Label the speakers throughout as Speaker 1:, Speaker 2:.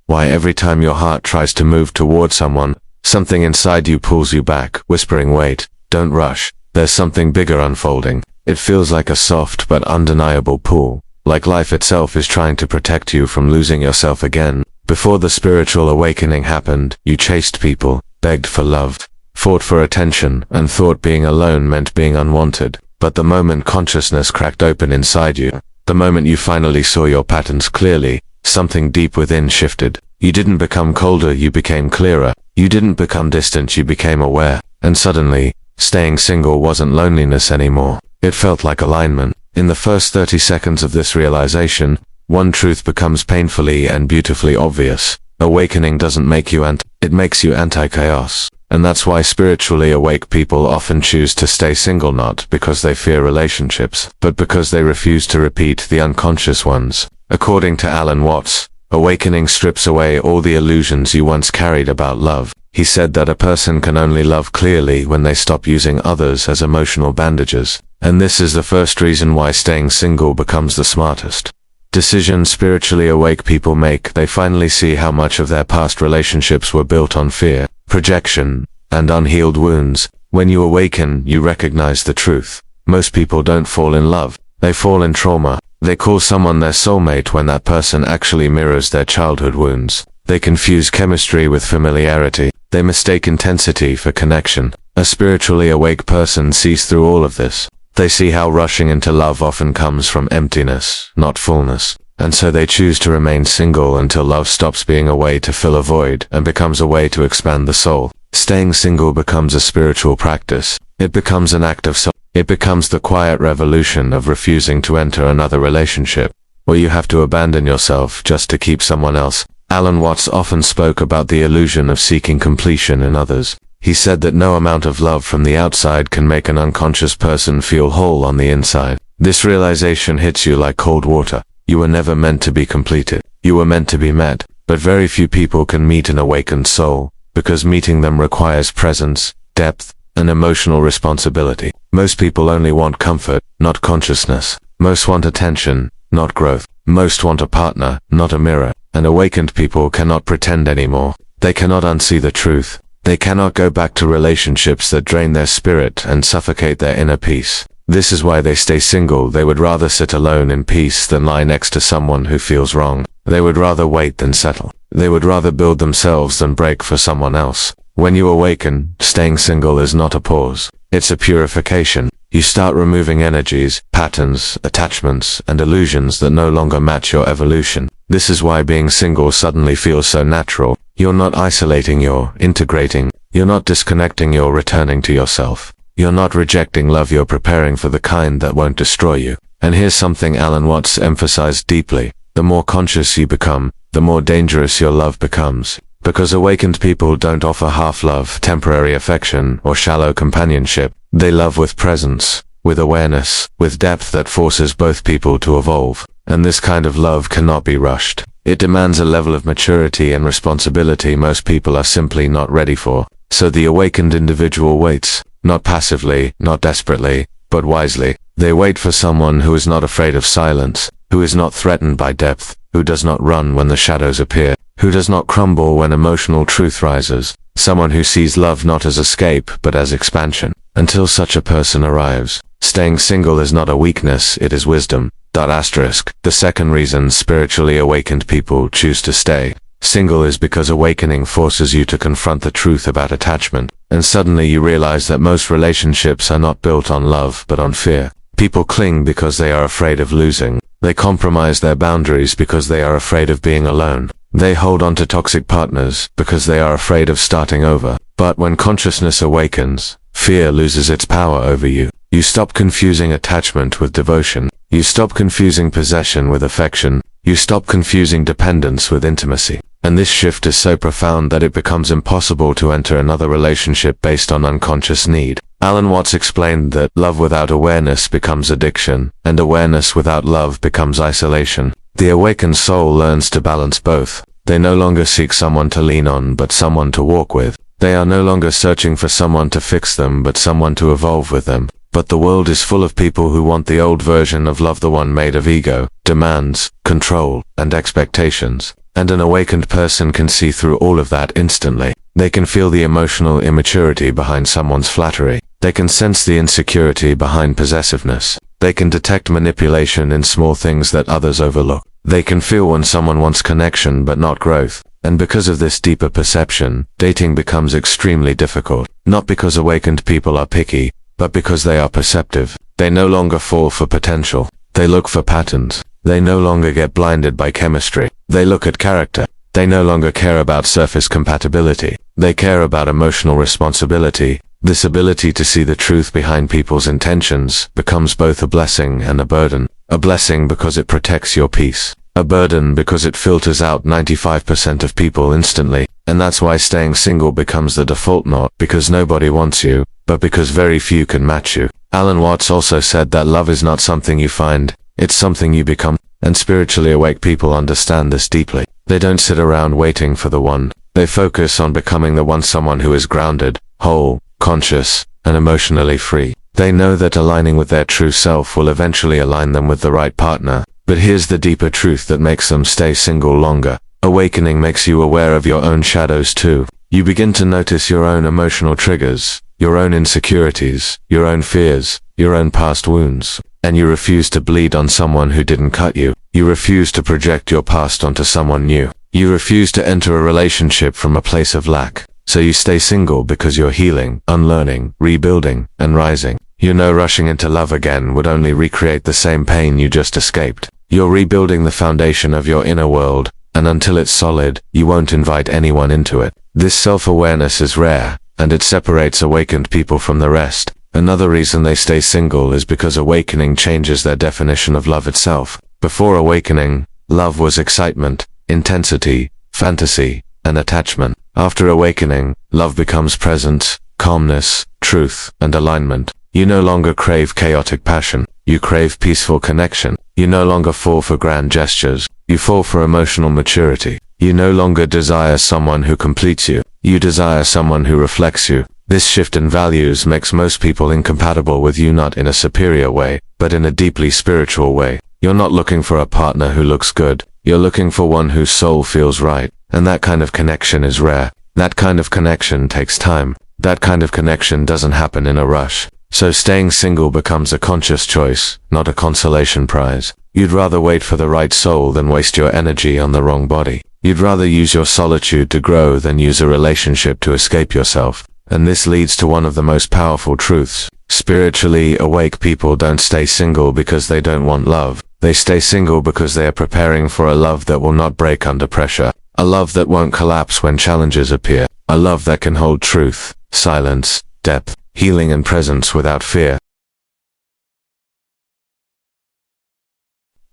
Speaker 1: Why every time your heart tries to move toward someone, something inside you pulls you back, whispering, wait, don't rush, there's something bigger unfolding. It feels like a soft but undeniable pull, like life itself is trying to protect you from losing yourself again. Before the spiritual awakening happened, you chased people, begged for love, fought for attention, and thought being alone meant being unwanted. But the moment consciousness cracked open inside you, the moment you finally saw your patterns clearly, something deep within shifted. You didn't become colder, you became clearer. You didn't become distant, you became aware. And suddenly, staying single wasn't loneliness anymore. It felt like alignment. In the first 30 seconds of this realization, one truth becomes painfully and beautifully obvious. Awakening doesn't make you it makes you anti-chaos. And that's why spiritually awake people often choose to stay single, not because they fear relationships, but because they refuse to repeat the unconscious ones. According to Alan Watts, awakening strips away all the illusions you once carried about love. He said that a person can only love clearly when they stop using others as emotional bandages. And this is the first reason why staying single becomes the smartest decision spiritually awake people make. They finally see how much of their past relationships were built on fear, projection, and unhealed wounds. When you awaken, you recognize the truth. Most people don't fall in love. They fall in trauma. They call someone their soulmate when that person actually mirrors their childhood wounds. They confuse chemistry with familiarity. They mistake intensity for connection. A spiritually awake person sees through all of this. They see how rushing into love often comes from emptiness, not fullness. And so they choose to remain single until love stops being a way to fill a void and becomes a way to expand the soul. Staying single becomes a spiritual practice. It becomes an act of soul. It becomes the quiet revolution of refusing to enter another relationship, where you have to abandon yourself just to keep someone else. Alan Watts often spoke about the illusion of seeking completion in others. He said that no amount of love from the outside can make an unconscious person feel whole on the inside. This realization hits you like cold water. You were never meant to be completed. You were meant to be met. But very few people can meet an awakened soul, because meeting them requires presence, depth, and emotional responsibility. Most people only want comfort, not consciousness. Most want attention, not growth. Most want a partner, not a mirror. And awakened people cannot pretend anymore. They cannot unsee the truth. They cannot go back to relationships that drain their spirit and suffocate their inner peace. This is why they stay single. They would rather sit alone in peace than lie next to someone who feels wrong. They would rather wait than settle. They would rather build themselves than break for someone else. When you awaken, staying single is not a pause. It's a purification. You start removing energies, patterns, attachments, and illusions that no longer match your evolution. This is why being single suddenly feels so natural. You're not isolating, you're integrating. You're not disconnecting, you're returning to yourself. You're not rejecting love, you're preparing for the kind that won't destroy you. And here's something Alan Watts emphasized deeply. The more conscious you become, the more dangerous your love becomes. Because awakened people don't offer half love, temporary affection, or shallow companionship. They love with presence, with awareness, with depth that forces both people to evolve. And this kind of love cannot be rushed. It demands a level of maturity and responsibility most people are simply not ready for. So the awakened individual waits, not passively, not desperately, but wisely. They wait for someone who is not afraid of silence, who is not threatened by depth, who does not run when the shadows appear, who does not crumble when emotional truth rises. Someone who sees love not as escape, but as expansion. Until such a person arrives, staying single is not a weakness, it is wisdom. The second reason spiritually awakened people choose to stay single is because awakening forces you to confront the truth about attachment. And suddenly you realize that most relationships are not built on love, but on fear. People cling because they are afraid of losing. They compromise their boundaries because they are afraid of being alone. They hold on to toxic partners because they are afraid of starting over. But when consciousness awakens, fear loses its power over you. You stop confusing attachment with devotion. You stop confusing possession with affection. You stop confusing dependence with intimacy. And this shift is so profound that it becomes impossible to enter another relationship based on unconscious need. Alan Watts explained that love without awareness becomes addiction, and awareness without love becomes isolation. The awakened soul learns to balance both. They no longer seek someone to lean on, but someone to walk with. They are no longer searching for someone to fix them, but someone to evolve with them. But the world is full of people who want the old version of love, the one made of ego, demands, control, and expectations. And an awakened person can see through all of that instantly. They can feel the emotional immaturity behind someone's flattery. They can sense the insecurity behind possessiveness. They can detect manipulation in small things that others overlook. They can feel when someone wants connection but not growth. And because of this deeper perception, dating becomes extremely difficult. Not because awakened people are picky, but because they are perceptive. They no longer fall for potential. They look for patterns. They no longer get blinded by chemistry. They look at character. They no longer care about surface compatibility. They care about emotional responsibility. This ability to see the truth behind people's intentions becomes both a blessing and a burden. A blessing because it protects your peace. A burden because it filters out 95% of people instantly. And that's why staying single becomes the default, not because nobody wants you, but because very few can match you. Alan Watts also said that love is not something you find, it's something you become. And spiritually awake people understand this deeply. They don't sit around waiting for the one. They focus on becoming the one, someone who is grounded, whole, conscious, and emotionally free. They know that aligning with their true self will eventually align them with the right partner. But here's the deeper truth that makes them stay single longer. Awakening makes you aware of your own shadows too. You begin to notice your own emotional triggers, your own insecurities, your own fears, your own past wounds. And you refuse to bleed on someone who didn't cut you. You refuse to project your past onto someone new. You refuse to enter a relationship from a place of lack. So you stay single because you're healing, unlearning, rebuilding, and rising. You know rushing into love again would only recreate the same pain you just escaped. You're rebuilding the foundation of your inner world, and until it's solid, you won't invite anyone into it. This self-awareness is rare, and it separates awakened people from the rest. Another reason they stay single is because awakening changes their definition of love itself. Before awakening, love was excitement, intensity, fantasy, and attachment. After awakening, love becomes presence, calmness, truth, and alignment. You no longer crave chaotic passion. You crave peaceful connection. You no longer fall for grand gestures. You fall for emotional maturity. You no longer desire someone who completes you. You desire someone who reflects you. This shift in values makes most people incompatible with you, not in a superior way, but in a deeply spiritual way. You're not looking for a partner who looks good. You're looking for one whose soul feels right. And that kind of connection is rare. That kind of connection takes time. That kind of connection doesn't happen in a rush. So staying single becomes a conscious choice, not a consolation prize. You'd rather wait for the right soul than waste your energy on the wrong body. You'd rather use your solitude to grow than use a relationship to escape yourself. And this leads to one of the most powerful truths. Spiritually awake people don't stay single because they don't want love. They stay single because they are preparing for a love that will not break under pressure. A love that won't collapse when challenges appear. A love that can hold truth, silence, depth, healing, and presence without fear.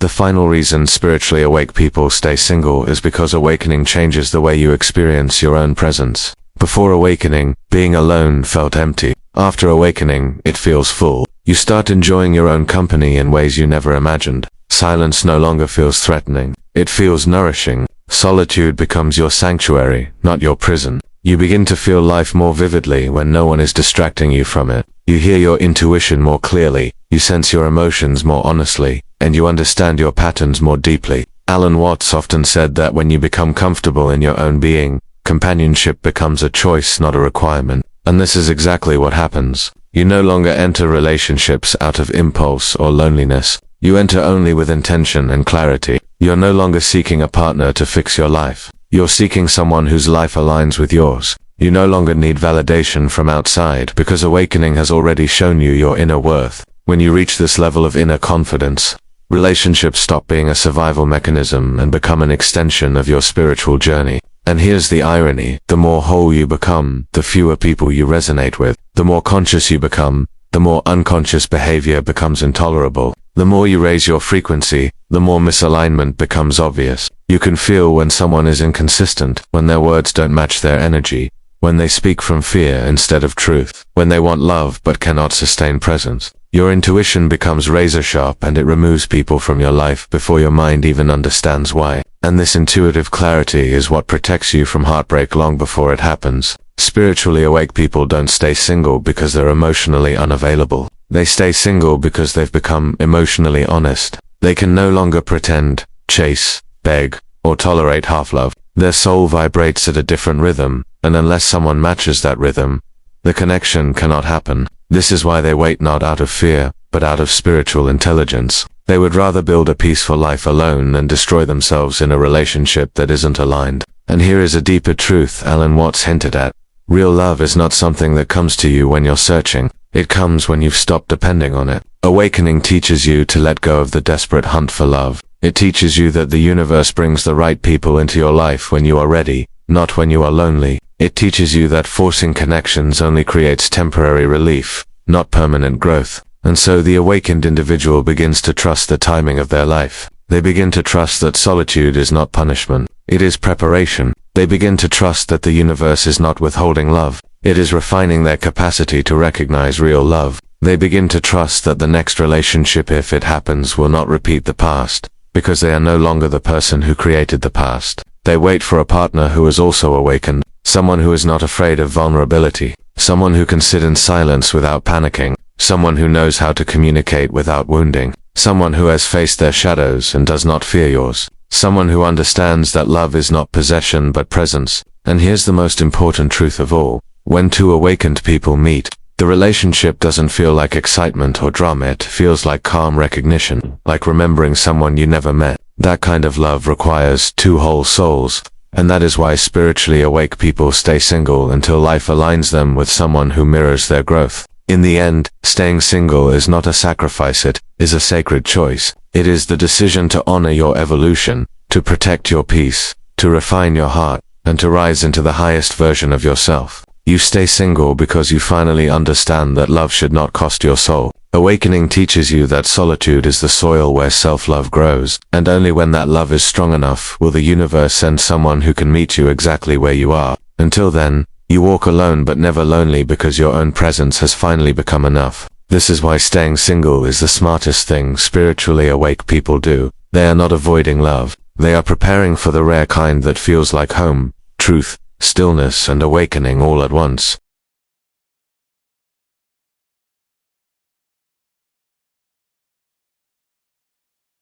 Speaker 1: The final reason spiritually awake people stay single is because awakening changes the way you experience your own presence. Before awakening, being alone felt empty. After awakening, it feels full. You start enjoying your own company in ways you never imagined. Silence no longer feels threatening. It feels nourishing. Solitude becomes your sanctuary, not your prison. You begin to feel life more vividly when no one is distracting you from it. You hear your intuition more clearly. You sense your emotions more honestly. And you understand your patterns more deeply. Alan Watts often said that when you become comfortable in your own being, companionship becomes a choice, not a requirement. And this is exactly what happens. You no longer enter relationships out of impulse or loneliness. You enter only with intention and clarity. You're no longer seeking a partner to fix your life. You're seeking someone whose life aligns with yours. You no longer need validation from outside because awakening has already shown you your inner worth. When you reach this level of inner confidence, relationships stop being a survival mechanism and become an extension of your spiritual journey. And here's the irony. The more whole you become, the fewer people you resonate with. The more conscious you become, the more unconscious behavior becomes intolerable. The more you raise your frequency, the more misalignment becomes obvious. You can feel when someone is inconsistent, when their words don't match their energy, when they speak from fear instead of truth, when they want love but cannot sustain presence. Your intuition becomes razor sharp and it removes people from your life before your mind even understands why. And this intuitive clarity is what protects you from heartbreak long before it happens. Spiritually awake people don't stay single because they're emotionally unavailable. They stay single because they've become emotionally honest. They can no longer pretend, chase, beg, or tolerate half-love. Their soul vibrates at a different rhythm, and unless someone matches that rhythm, the connection cannot happen. This is why they wait, not out of fear, but out of spiritual intelligence. They would rather build a peaceful life alone than destroy themselves in a relationship that isn't aligned. And here is a deeper truth Alan Watts hinted at. Real love is not something that comes to you when you're searching. It comes when you've stopped depending on it. Awakening teaches you to let go of the desperate hunt for love. It teaches you that the universe brings the right people into your life when you are ready, not when you are lonely. It teaches you that forcing connections only creates temporary relief, not permanent growth. And so the awakened individual begins to trust the timing of their life. They begin to trust that solitude is not punishment. It is preparation. They begin to trust that the universe is not withholding love. It is refining their capacity to recognize real love. They begin to trust that the next relationship, if it happens, will not repeat the past, because they are no longer the person who created the past. They wait for a partner who is also awakened, someone who is not afraid of vulnerability, someone who can sit in silence without panicking, someone who knows how to communicate without wounding, someone who has faced their shadows and does not fear yours, someone who understands that love is not possession but presence. And here's the most important truth of all. When two awakened people meet, the relationship doesn't feel like excitement or drama. It feels like calm recognition, like remembering someone you never met. That kind of love requires two whole souls, and that is why spiritually awake people stay single until life aligns them with someone who mirrors their growth. In the end, staying single is not a sacrifice, it is a sacred choice. It is the decision to honor your evolution, to protect your peace, to refine your heart, and to rise into the highest version of yourself. You stay single because you finally understand that love should not cost your soul. Awakening teaches you that solitude is the soil where self-love grows, and only when that love is strong enough will the universe send someone who can meet you exactly where you are. Until then, you walk alone but never lonely, because your own presence has finally become enough. This is why staying single is the smartest thing spiritually awake people do. They are not avoiding love. They are preparing for the rare kind that feels like home, truth, stillness, and awakening all at once.